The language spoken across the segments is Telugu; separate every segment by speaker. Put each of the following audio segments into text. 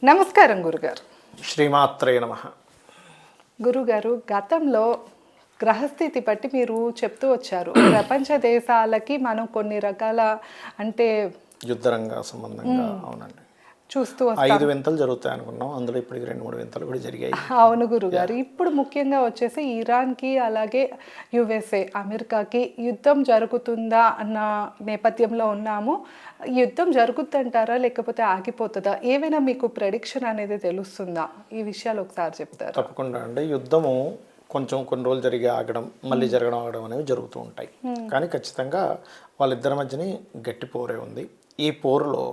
Speaker 1: నమస్కారం గురుగారు.
Speaker 2: శ్రీమాత్రే నమః.
Speaker 1: గురుగారు, గతంలో గ్రహస్థితి బట్టి మీరు చెప్తూ వచ్చారు ప్రపంచ దేశాలకి మనం కొన్ని రకాల అంటే
Speaker 2: యుద్ధరంగ సంబంధంగా అవునండి
Speaker 1: చూస్తూ
Speaker 2: 5 వింతలు జరుగుతాయి అనుకున్నాం. అందులో ఇప్పటికి 2-3 వింతలు కూడా జరిగాయి.
Speaker 1: అవును గురుగారు. ఇప్పుడు ముఖ్యంగా వచ్చేసి ఇరాన్కి అలాగే యుఎస్ఏ అమెరికాకి యుద్ధం జరుగుతుందా అన్న నేపథ్యంలో ఉన్నాము. యుద్ధం జరుగుతుందంటారా లేకపోతే ఆగిపోతుందా? ఏమైనా మీకు ప్రెడిక్షన్ అనేది తెలుస్తుందా? ఈ విషయాలు ఒకసారి చెప్తారు.
Speaker 2: తప్పకుండా అండి. యుద్ధము కొన్ని రోజులు జరిగి ఆగడం, మళ్ళీ జరగడం ఆగడం అనేవి జరుగుతూ ఉంటాయి. కానీ ఖచ్చితంగా వాళ్ళిద్దరి మధ్యని గట్టి పోరే ఉంది. ఈ పోరులో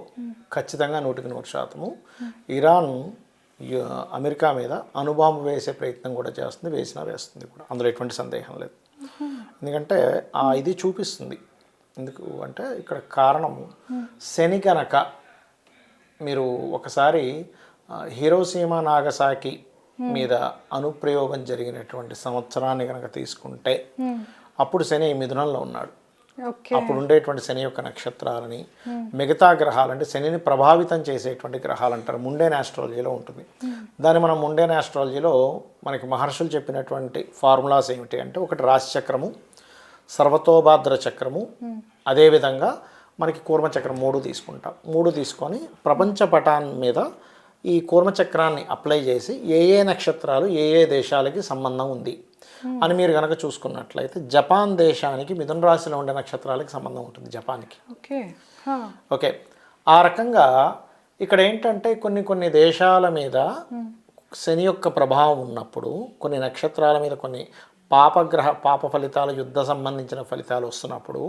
Speaker 2: ఖచ్చితంగా 100% ఇరాన్ అమెరికా మీద అణుబాంబు వేసే ప్రయత్నం కూడా చేస్తుంది, వేస్తుంది కూడా. అందులో ఎటువంటి సందేహం లేదు. ఎందుకంటే ఇది చూపిస్తుంది. ఎందుకు అంటే ఇక్కడ కారణము శని కనుక మీరు ఒకసారి హిరోషిమా నాగసాకి మీద అణుప్రయోగం జరిగినటువంటి సంవత్సరాన్ని కనుక తీసుకుంటే అప్పుడు శని మిథునంలో ఉన్నాడు. అప్పుడు ఉండేటువంటి శని యొక్క నక్షత్రాలని మిగతా గ్రహాలు అంటే శనిని ప్రభావితం చేసేటువంటి గ్రహాలు అంటారు. ముండేన్ ఆస్ట్రాలజీలో ఉంటుంది. దాన్ని మనం ముండేన్ ఆస్ట్రాలజీలో మనకి మహర్షులు చెప్పినటువంటి ఫార్ములాస్ ఏమిటి అంటే, ఒకటి రాశి చక్రము, సర్వతోభాద్ర చక్రము, అదేవిధంగా మనకి కూర్మచక్రం 3 తీసుకుంటాం. 3 తీసుకొని ప్రపంచ పటాన్ మీద ఈ కూర్మచక్రాన్ని అప్లై చేసి ఏ నక్షత్రాలు ఏ దేశాలకి సంబంధం ఉంది అని మీరు కనుక చూసుకున్నట్లయితే జపాన్ దేశానికి మిథున రాశిలో ఉండే నక్షత్రాలకి సంబంధం ఉంటుంది. జపాన్కి ఓకే. ఆ రకంగా ఇక్కడ ఏంటంటే కొన్ని దేశాల మీద శని యొక్క ప్రభావం ఉన్నప్పుడు, కొన్ని నక్షత్రాల మీద కొన్ని పాప ఫలితాలు, యుద్ధ సంబంధించిన ఫలితాలు వస్తున్నప్పుడు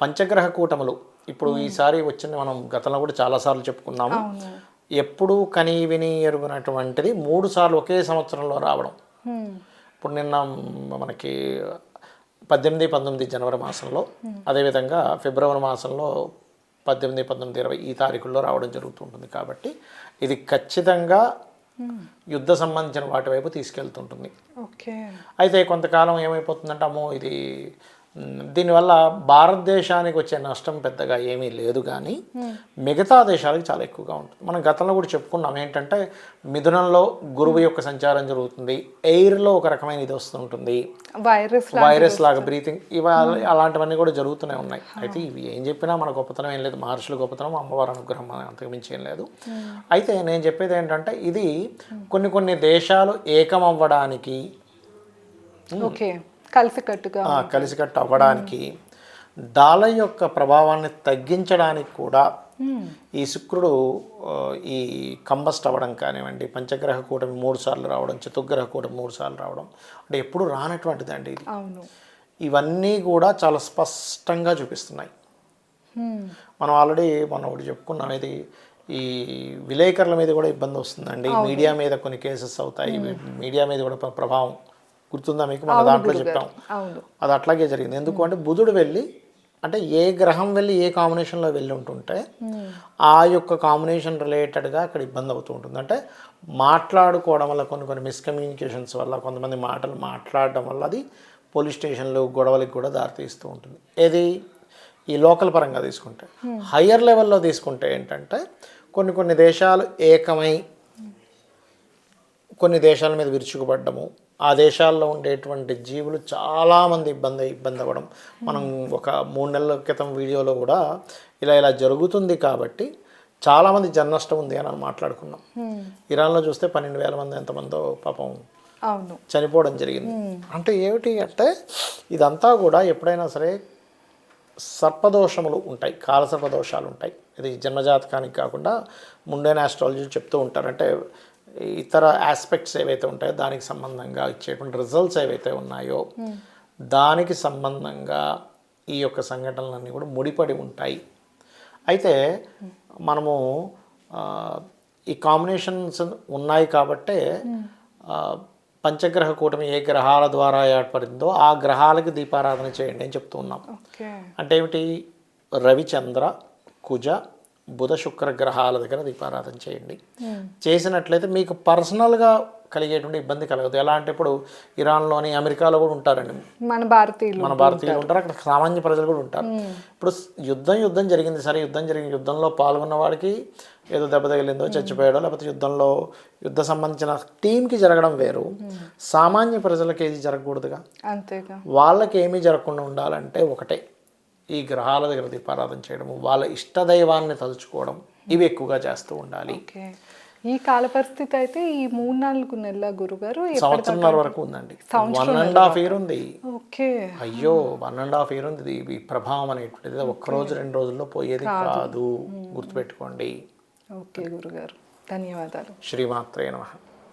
Speaker 2: పంచగ్రహ కూటములు ఇప్పుడు ఈసారి వచ్చింది. మనం గతంలో కూడా చాలాసార్లు చెప్పుకున్నాము. ఎప్పుడు కని విని ఎరుగునటువంటిది 3 సార్లు ఒకే సంవత్సరంలో రావడం. ఇప్పుడు నిన్న మనకి 18, 19 జనవరి మాసంలో, అదేవిధంగా ఫిబ్రవరి మాసంలో 18, 19, 20 ఈ తారీఖుల్లో రావడం జరుగుతుంటుంది. కాబట్టి ఇది ఖచ్చితంగా యుద్ధ సంబంధించిన వాటి వైపు తీసుకెళ్తుంటుంది. అయితే కొంతకాలం ఏమైపోతుందంటే, అమ్మో ఇది దీనివల్ల భారతదేశానికి వచ్చే నష్టం పెద్దగా ఏమీ లేదు, కానీ మిగతా దేశాలకు చాలా ఎక్కువగా ఉంటుంది. మనం గతంలో కూడా చెప్పుకున్నాం ఏంటంటే, మిథునంలో గురువు యొక్క సంచారం జరుగుతుంది, ఎయిర్లో ఒక రకమైన ఇది వస్తుంటుంది, వైరస్ లాగా బ్రీతింగ్, అలాంటివన్నీ కూడా జరుగుతూనే ఉన్నాయి. అయితే ఇవి ఏం చెప్పినా మన గొప్పతనం ఏం లేదు, మహర్షుల గొప్పతనం, అమ్మవారి అనుగ్రహం అంతకుమించి ఏం లేదు. అయితే నేను చెప్పేది ఏంటంటే, ఇది కొన్ని దేశాలు ఏకమవ్వడానికి కలిసికట్టు అవ్వడానికి, దాల యొక్క ప్రభావాన్ని తగ్గించడానికి కూడా ఈ శుక్రుడు ఈ కంబస్ట్ అవ్వడం కానివ్వండి, పంచగ్రహ కూటమి 3 సార్లు రావడం, చతుర్గ్రహ కూటమి 3 సార్లు రావడం అంటే ఎప్పుడు రానటువంటిది అండి ఇది. ఇవన్నీ కూడా చాలా స్పష్టంగా చూపిస్తున్నాయి. మనం ఆల్రెడీ ఒకటి చెప్పుకున్నాం, ఇది ఈ విలేకరుల మీద కూడా ఇబ్బంది వస్తుందండి, మీడియా మీద కొన్ని కేసెస్ అవుతాయి, మీడియా మీద కూడా ప్రభావం గుర్తుందా మీకు? మన దాంట్లో చెప్పాం. అది అట్లాగే జరిగింది. ఎందుకు అంటే, బుధుడు వెళ్ళి అంటే ఏ గ్రహం వెళ్ళి ఏ కాంబినేషన్లో వెళ్ళి ఉంటుంటే ఆ యొక్క కాంబినేషన్ రిలేటెడ్గా అక్కడ ఇబ్బంది అవుతూ ఉంటుంది. అంటే మాట్లాడుకోవడం వల్ల కొన్ని మిస్కమ్యూనికేషన్స్ వల్ల, కొంతమంది మాటలు మాట్లాడడం వల్ల అది పోలీస్ స్టేషన్లు గొడవలకు కూడా దారితీస్తూ ఉంటుంది. ఏది ఈ లోకల్ పరంగా తీసుకుంటే. హయ్యర్ లెవెల్లో తీసుకుంటే ఏంటంటే, కొన్ని దేశాలు ఏకమై కొన్ని దేశాల మీద విరుచుకుపడ్డము, ఆ దేశాల్లో ఉండేటువంటి జీవులు చాలామంది ఇబ్బంది అవ్వడం. మనం ఒక 3 నెలల క్రితం వీడియోలో కూడా ఇలా జరుగుతుంది కాబట్టి చాలామంది జననష్టం ఉంది అని మాట్లాడుకున్నాం. ఇరాన్లో చూస్తే 12,000 మంది ఎంతమందో పాపం చనిపోవడం జరిగింది. అంటే ఏమిటి అంటే, ఇదంతా కూడా ఎప్పుడైనా సరే సర్పదోషములు ఉంటాయి, కాలసర్పదోషాలు ఉంటాయి. ఇది జన్మజాతకానికి కాకుండా ముండేన్ ఆస్ట్రాలజీ చెప్తూ ఉంటారు. అంటే ఇతర ఆస్పెక్ట్స్ ఏవైతే ఉంటాయో దానికి సంబంధంగా ఇచ్చేటువంటి రిజల్ట్స్ ఏవైతే ఉన్నాయో దానికి సంబంధంగా ఈ యొక్క సంఘటనలన్నీ కూడా ముడిపడి ఉంటాయి. అయితే మనము ఈ కాంబినేషన్స్ ఉన్నాయి కాబట్టే పంచగ్రహ కూటమి ఏ గ్రహాల ద్వారా ఏర్పడిందో ఆ గ్రహాలకి దీపారాధన చేయండి అని చెప్తూ ఉన్నాం. అంటే ఏమిటి? రవిచంద్ర కుజ బుధ శుక్ర గ్రహాల దగ్గర దీపారాధన చేయండి. చేసినట్లయితే మీకు పర్సనల్గా కలిగేటువంటి ఇబ్బంది కలగదు. ఎలా అంటే ఇప్పుడు ఇరాన్లోని అమెరికాలో కూడా ఉంటారండి
Speaker 1: మన భారతీయులు
Speaker 2: మన భారతీయులు ఉంటారు, అక్కడ సామాన్య ప్రజలు కూడా ఉంటారు. ఇప్పుడు యుద్ధం జరిగింది సరే, యుద్ధంలో పాల్గొన్న వాడికి ఏదో దెబ్బ తగిలిందో చచ్చిపోయాడో, లేకపోతే యుద్ధ సంబంధించిన టీంకి జరగడం వేరు, సామాన్య ప్రజలకు ఏది జరగకూడదుగా.
Speaker 1: అంతేగా.
Speaker 2: వాళ్ళకి ఏమీ జరగకుండా ఉండాలంటే ఒకటే, ఈ గ్రహాల దగ్గర దీపారాధన చేయడము, వాళ్ళ ఇష్టదైవాన్ని తలుచుకోవడం, ఇవి ఎక్కువగా చేస్తూ ఉండాలి.
Speaker 1: ఓకే. ఈ కాల పరిస్థితి అయితే ఈ 3-4 నెలల గురుగారు
Speaker 2: సంవత్సరంన్నర వరకు ఉందండి. 1.5 year ఉంది.
Speaker 1: ఓకే.
Speaker 2: అయ్యో 1.5 year ఉంది. ఈ ప్రభావం అనేటువంటిది ఒక్కరోజు 2 రోజుల్లో పోయేది కాదు, గుర్తుపెట్టుకోండి.
Speaker 1: ఓకే గురుగారు, ధన్యవాదాలు.
Speaker 2: శ్రీమాత్రే నమః.